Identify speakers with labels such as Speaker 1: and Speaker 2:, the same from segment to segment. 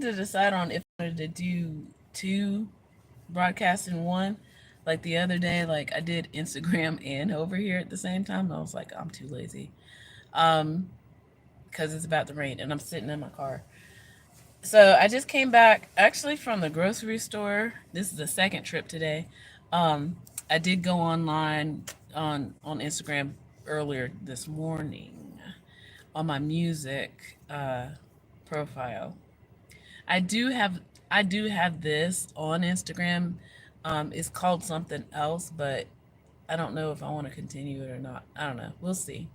Speaker 1: to decide on if I wanted to do two broadcasts in one. Like the other day, like I did Instagram and over here at the same time. I was like, I'm too lazy. Um, because it's about to rain and I'm sitting in my car. So I just came back actually from the grocery store. This is the second trip today. Um, I did go online on Instagram earlier this morning on my music profile. I do have I do have this on Instagram. It's called something else, but I don't know if I want to continue it or not. I don't know. We'll see.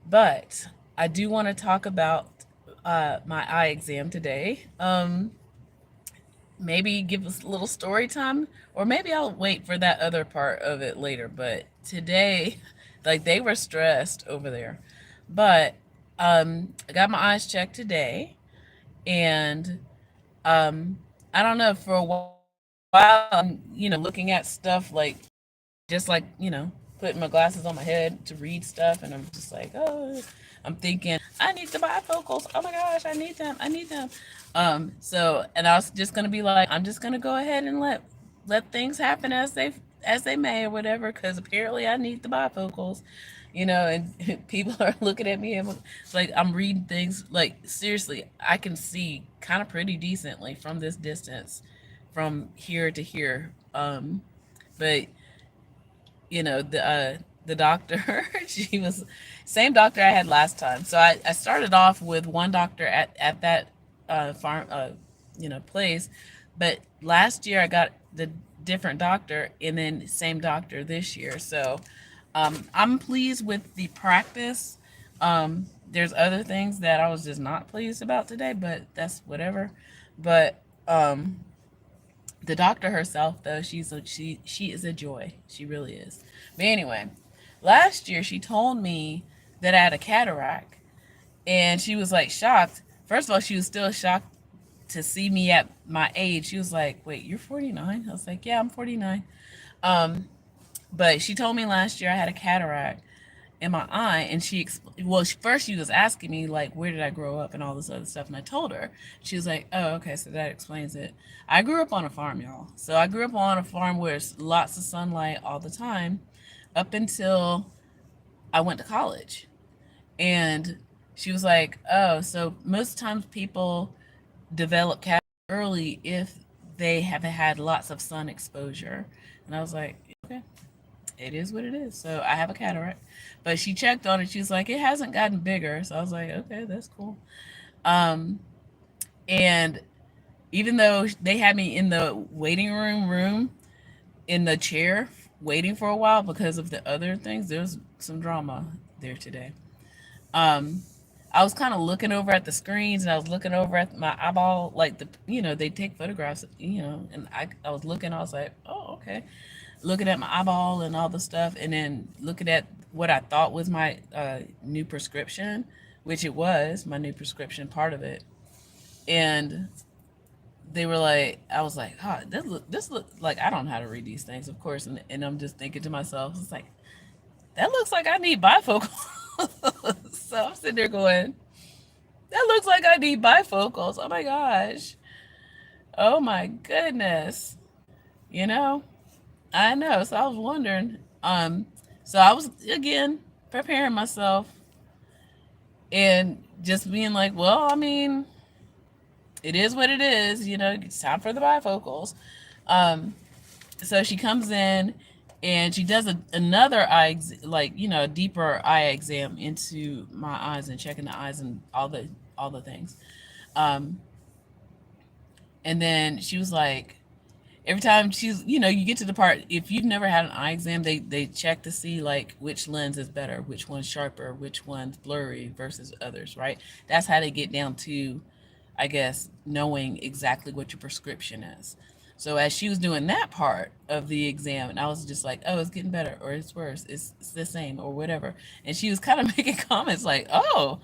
Speaker 1: But I do want to talk about my eye exam today. Maybe give us a little story time, or maybe I'll wait for that other part of it later. But today, like they were stressed over there. But I got my eyes checked today, and um, I don't know, for a while, looking at stuff like just like, putting my glasses on my head to read stuff. And I'm just like, oh, I'm thinking, I need the bifocals. Oh my gosh, I need them. I need them. And I was just going to be like, I'm just going to go ahead and let things happen as they may or whatever, because apparently I need the bifocals, and people are looking at me and it's like I'm reading things like seriously. I can see kind of pretty decently from this distance, from here to here. But the doctor, she was same doctor I had last time. So I started off with one doctor at that farm place, but last year I got the different doctor and then same doctor this year. So I'm pleased with the practice. There's other things that I was just not pleased about today, but that's whatever. But the doctor herself, though, she is a joy. She really is. But anyway, last year she told me that I had a cataract, and she was like shocked. First of all, she was still shocked to see me at my age. She was like, "Wait, you're 49?" I was like, "Yeah, I'm 49." Um, but she told me last year I had a cataract in my eye, and first she was asking me like, where did I grow up and all this other stuff, and I told her. She was like, oh, okay, so that explains it. I grew up on a farm, y'all. So I grew up on a farm where it's lots of sunlight all the time, up until I went to college. And she was like, oh, so most times people develop cataracts early if they have had lots of sun exposure. And I was like, okay, it is what it is. So I have a cataract. But she checked on it. She was like, it hasn't gotten bigger. So I was like, okay, that's cool. Um, and even though they had me in the waiting room in the chair waiting for a while because of the other things, there was some drama there today. Um, I was kind of looking over at the screens, and I was looking over at my eyeball, like they take photographs, and I was looking, I was like, oh, okay, looking at my eyeball and all the stuff, and then looking at what I thought was my new prescription, which it was my new prescription, part of it. And they were like, I was like, oh, this look like I don't know how to read these things, of course, and I'm just thinking to myself, it's like that looks like I need bifocals. So I'm sitting there going, that looks like I need bifocals. Oh my gosh. Oh my goodness. You know, I know. So I was wondering. So I was again preparing myself and just being like, well, I mean, it is what it is. It's time for the bifocals. Um, so she comes in and she does another like a deeper eye exam into my eyes and checking the eyes and all the things. Um, and then she was like, every time you get to the part, if you've never had an eye exam, they check to see like which lens is better, which one's sharper, which one's blurry versus others, right? That's how they get down to, I guess, knowing exactly what your prescription is. So as she was doing that part of the exam, and I was just like, oh, it's getting better, or it's worse, it's the same, or whatever. And she was kind of making comments like, oh,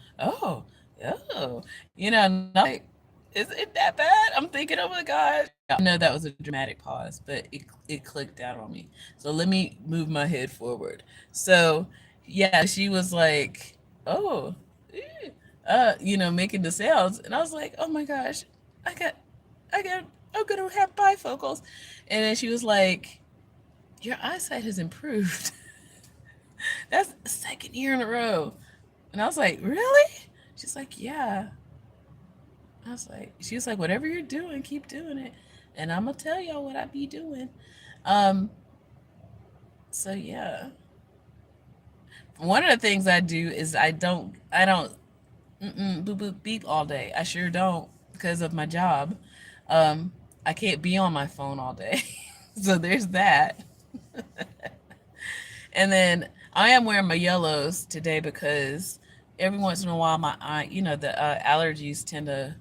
Speaker 1: and I'm like, is it that bad? I'm thinking, oh my gosh. I know that was a dramatic pause, but it clicked out on me. So let me move my head forward. So yeah, she was like, oh, making the sounds, and I was like, oh my gosh. I got, I'm gonna have bifocals. And then she was like, your eyesight has improved. That's the second year in a row. And I was like, really? She's like, yeah. She was like, whatever you're doing, keep doing it. And I'm gonna tell y'all what I be doing. Um, so yeah. One of the things I do is I don't boop boop beep all day. I sure don't because of my job. Um, I can't be on my phone all day. So there's that. And then I am wearing my yellows today because every once in a while my eye, the allergies tend to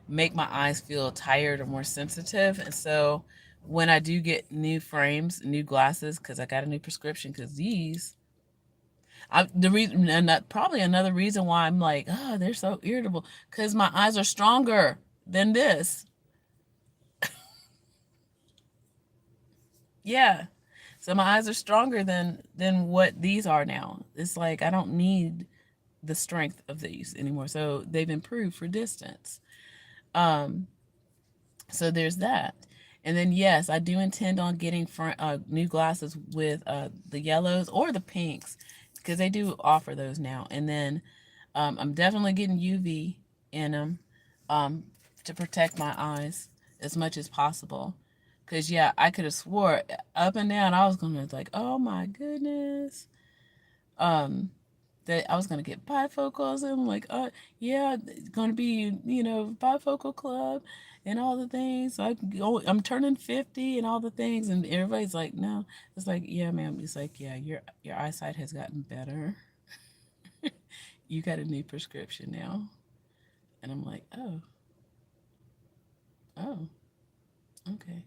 Speaker 1: make my eyes feel tired or more sensitive. And so when I do get new frames, new glasses, because I got a new prescription, because the reason, and that probably another reason why I'm like, oh, they're so irritable, because my eyes are stronger than this. Yeah. So my eyes are stronger than what these are now. It's like I don't need the strength of these anymore. So they've improved for distance. Um, so there's that. And then yes, I do intend on getting new glasses with the yellows or the pinks because they do offer those now. And then I'm definitely getting UV in them to protect my eyes as much as possible. Cause yeah, I could have swore up and down I was gonna like, oh my goodness, um, that I was gonna get bifocals, and I'm like, yeah, it's gonna be bifocal club and all the things. So I'm turning 50 and all the things, and everybody's like, no, it's like, yeah, ma'am. It's like, yeah, your eyesight has gotten better. You got a new prescription now, and I'm like, oh, okay,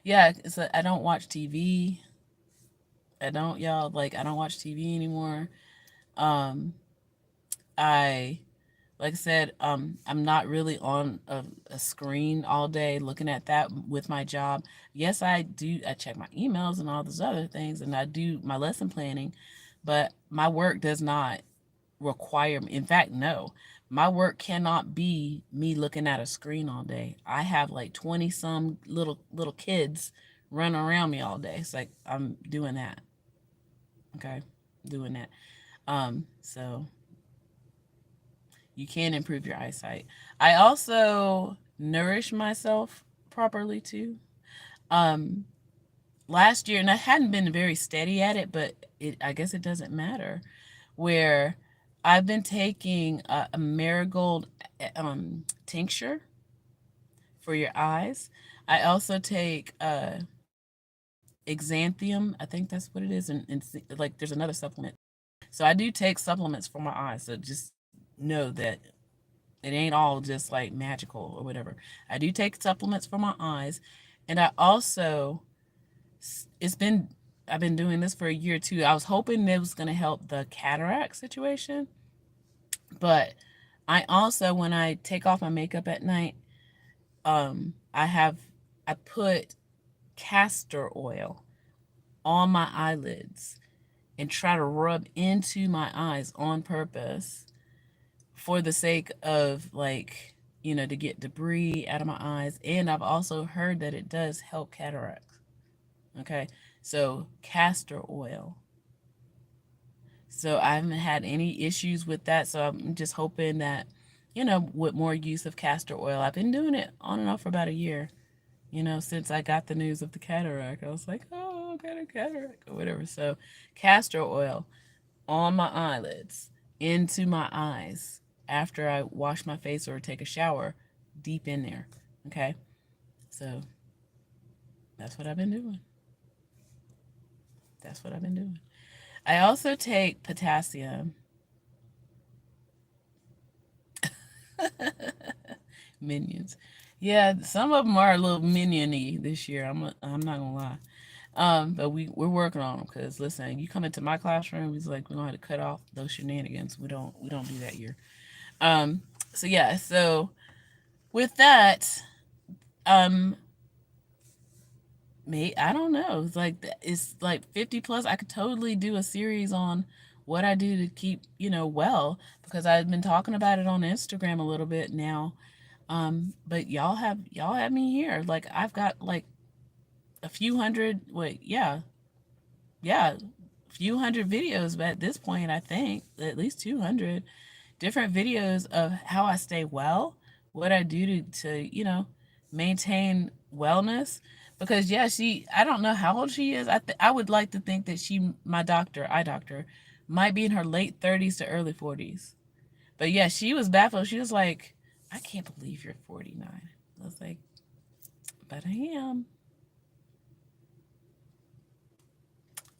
Speaker 1: yeah. It's like, I don't watch TV. I don't, y'all, like, I don't watch TV anymore. Um, I like I said, I'm not really on a screen all day looking at that with my job. Yes, I do. I check my emails and all those other things, and I do my lesson planning, but my work does not require me. In fact, no, my work cannot be me looking at a screen all day. I have like 20 some little kids running around me all day. It's like I'm doing that. Okay, doing that. So you can improve your eyesight. I also nourish myself properly too. Um, Last year, and I hadn't been very steady at it, but I guess it doesn't matter. Where I've been taking a marigold tincture for your eyes. I also take exanthium. I think that's what it is, and like there's another supplement. So I do take supplements for my eyes. So just know that it ain't all just like magical or whatever. I do take supplements for my eyes, and I also it's been I've been doing this for a year too. I was hoping it was going to help the cataract situation, but I also when I take off my makeup at night, I put castor oil on my eyelids and try to rub into my eyes on purpose for the sake of like to get debris out of my eyes. And I've also heard that it does help cataracts. Okay, so castor oil. So I haven't had any issues with that. So I'm just hoping that with more use of castor oil. I've been doing it on and off for about a year. Since I got the news of the cataract, I was like, oh, I got a cataract or whatever. So castor oil on my eyelids, into my eyes after I wash my face or take a shower, deep in there. Okay? So that's what I've been doing. That's what I've been doing. I also take potassium. Minions. Yeah, some of them are a little miniony this year. I'm not gonna lie. But we're working on them because listen, you come into my classroom, it's like we're gonna have to cut off those shenanigans. We don't do that here. Um, so yeah, so with that, um, I don't know. It's like 50 plus. I could totally do a series on what I do to keep well because I've been talking about it on Instagram a little bit now. But y'all have me here. Like I've got like a few hundred. Wait, yeah, a few hundred videos. But at this point, I think at least 200 different videos of how I stay well, what I do to maintain wellness. Because yeah, I don't know how old she is. I would like to think that my doctor, eye doctor, might be in her late 30s to early 40s. But yeah, she was baffled. She was like, I can't believe you're 49. I was like, but I am.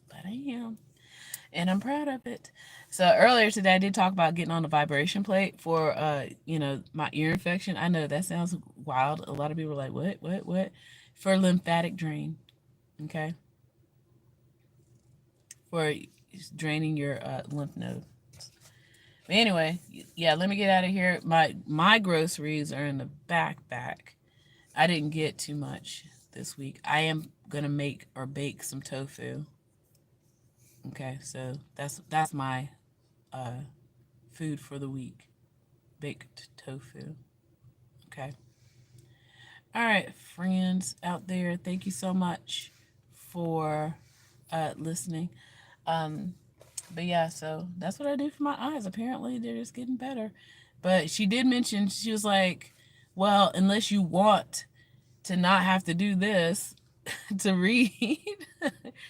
Speaker 1: But I am. And I'm proud of it. So earlier today I did talk about getting on the vibration plate for my ear infection. I know that sounds wild. A lot of people are like, what? For lymphatic drain. Okay. For draining your lymph node. But anyway, yeah, let me get out of here. My groceries are in the backpack. I didn't get too much this week. I am gonna make or bake some tofu. Okay, so that's my uh, food for the week. Baked tofu. Okay. All right, friends out there, thank you so much for listening. Um, but yeah, so that's what I do for my eyes. Apparently, they're just getting better. But she did mention, she was like, well, unless you want to not have to do this to read,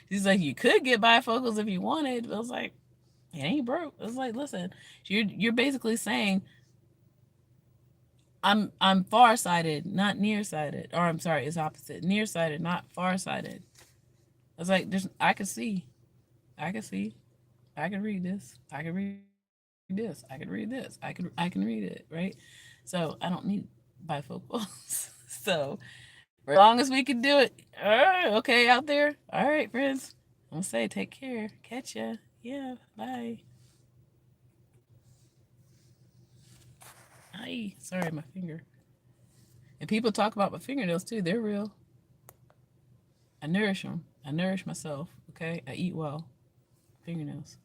Speaker 1: she's like, you could get bifocals if you wanted. But I was like, it ain't broke. It's like, listen, you're basically saying I'm farsighted, not nearsighted. Or I'm sorry, it's opposite. Nearsighted, not farsighted. I was like, there's I can see. I can see. I can read this. I can read this. I can read this. I can read it, right? So I don't need bifocals. So for as long as we can do it, all right, okay, out there. All right, friends. I'm gonna say take care. Catch ya. Yeah, bye. Hi. Sorry, my finger. And people talk about my fingernails too. They're real. I nourish them. I nourish myself. Okay. I eat well. Fingernails.